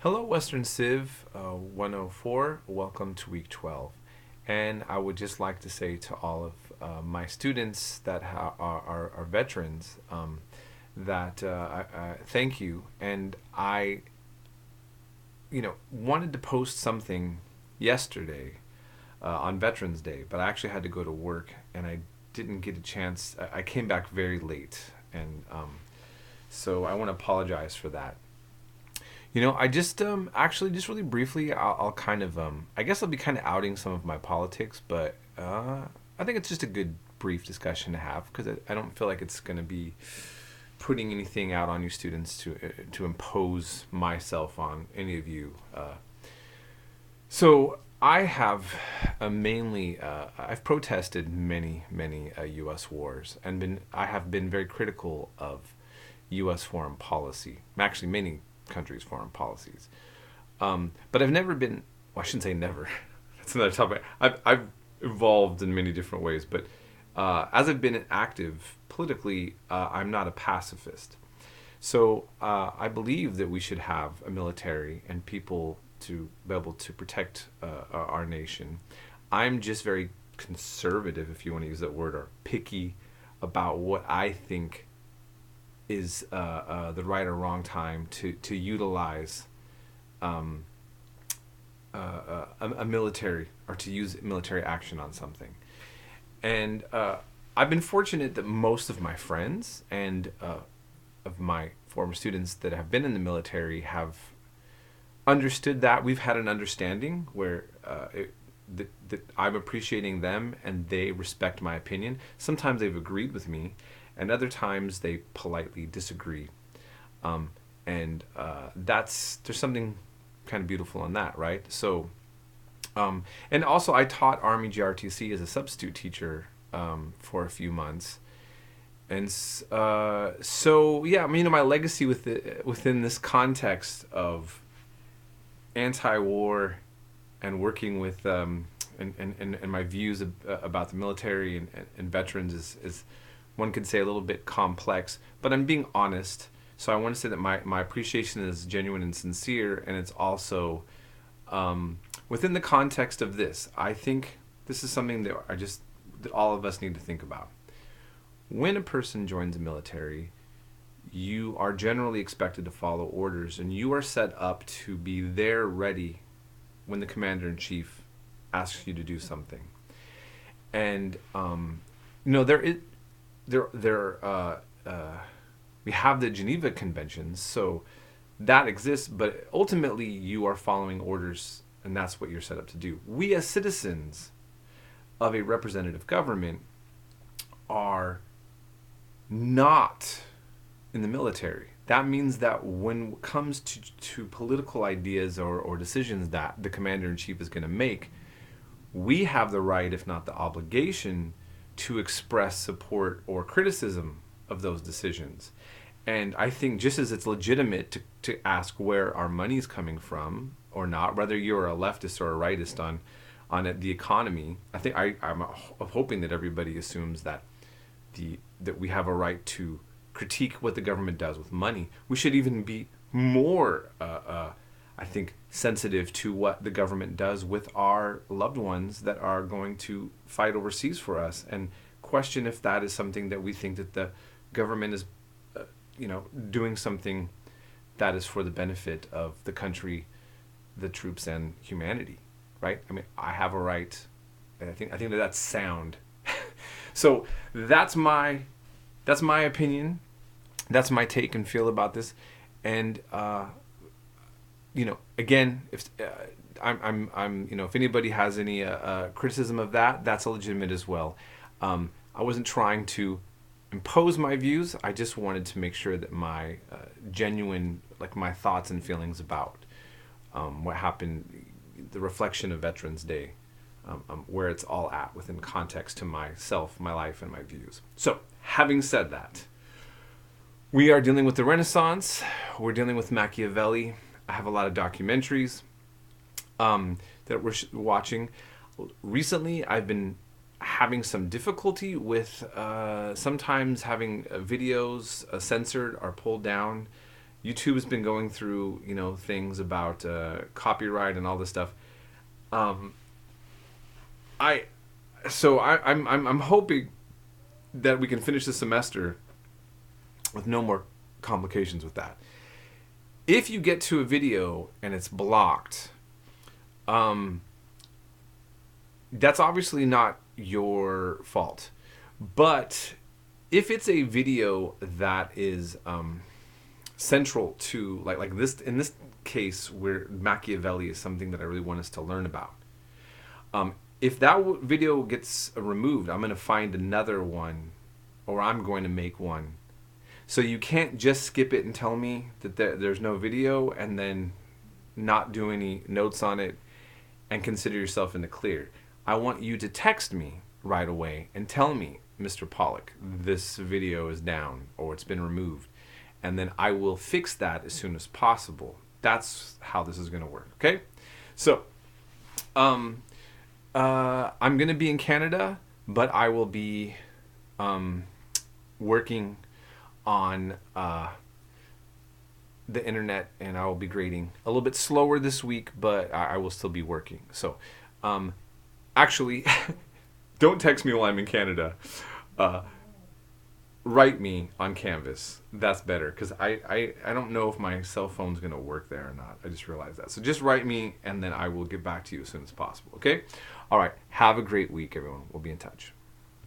Hello, Western Civ 104. Welcome to week 12. And I would just like to say to all of my students that are veterans that I thank you. And I, wanted to post something yesterday on Veterans Day, but I actually had to go to work and I didn't get a chance. I came back very late. And so I want to apologize for that. I just actually just really briefly, I'll kind of I guess I'll be kind of outing some of my politics, but I think it's just a good brief discussion to have because I don't feel like it's going to be putting anything out on you students to impose myself on any of you. So I have mainly I've protested many U.S. wars and I have been very critical of U.S. foreign policy. Actually, many countries' foreign policies. But I've never been, well, I shouldn't say never. That's another topic. I've evolved in many different ways, but as I've been active politically, I'm not a pacifist. So I believe that we should have a military and people to be able to protect our nation. I'm just very conservative, if you want to use that word, or picky about what I think is the right or wrong time to utilize a military or to use military action on something. And I've been fortunate that most of my friends and of my former students that have been in the military have understood that. We've had an understanding where that I'm appreciating them and they respect my opinion. Sometimes they've agreed with me, and other times they politely disagree. And there's something kind of beautiful in that, right? So, and also I taught Army GRTC as a substitute teacher for a few months. And so, yeah, my legacy within this context of anti-war and working with and my views about the military and veterans is one could say a little bit complex, but I'm being honest. So I want to say that my appreciation is genuine and sincere, and it's also within the context of this. I think this is something that that all of us need to think about. When a person joins the military, you are generally expected to follow orders, and you are set up to be there ready when the commander-in-chief asks you to do something. And we have the Geneva Conventions, so that exists, but ultimately you are following orders, and that's what you're set up to do. We as citizens of a representative government are not in the military. That means that when it comes to political ideas or decisions that the commander-in-chief is going to make, we have the right, if not the obligation, to express support or criticism of those decisions. And I think just as it's legitimate to ask where our money's coming from or not, whether you're a leftist or a rightist on the economy, I think I'm hoping that everybody assumes that that we have a right to critique what the government does with money. We should even be more, I think, sensitive to what the government does with our loved ones that are going to fight overseas for us, and question if that is something that we think that the government is, doing something that is for the benefit of the country, the troops, and humanity, right? I have a right, and I think that's sound. So that's my opinion. That's my take and feel about this. And again, if if anybody has any criticism of that, that's legitimate as well. I wasn't trying to impose my views. I just wanted to make sure that my genuine, my thoughts and feelings about what happened, the reflection of Veterans Day, where it's all at within context to myself, my life, and my views. So, having said that, we are dealing with the Renaissance. We're dealing with Machiavelli. I have a lot of documentaries that we're watching. Recently, I've been having some difficulty with sometimes having videos censored or pulled down YouTube has been going through, things about copyright and all this stuff. I'm hoping that we can finish the semester with no more complications with that. If you get to a video and it's blocked, that's obviously not your fault. But if it's a video that is central to like this, in this case where Machiavelli is something that I really want us to learn about, if that video gets removed, I'm going to find another one, or I'm going to make one. So you can't just skip it and tell me that there's no video and then not do any notes on it and consider yourself in the clear. I want you to text me right away and tell me, Mr. Pollock, this video is down or it's been removed. And then I will fix that as soon as possible. That's how this is going to work, okay? So, I'm going to be in Canada, but I will be working on the internet, and I will be grading a little bit slower this week, but I will still be working. So, actually, don't text me while I'm in Canada. Write me on Canvas. That's better, because I don't know if my cell phone's going to work there or not. I just realized that. So just write me, and then I will get back to you as soon as possible, okay? All right. Have a great week, everyone. We'll be in touch.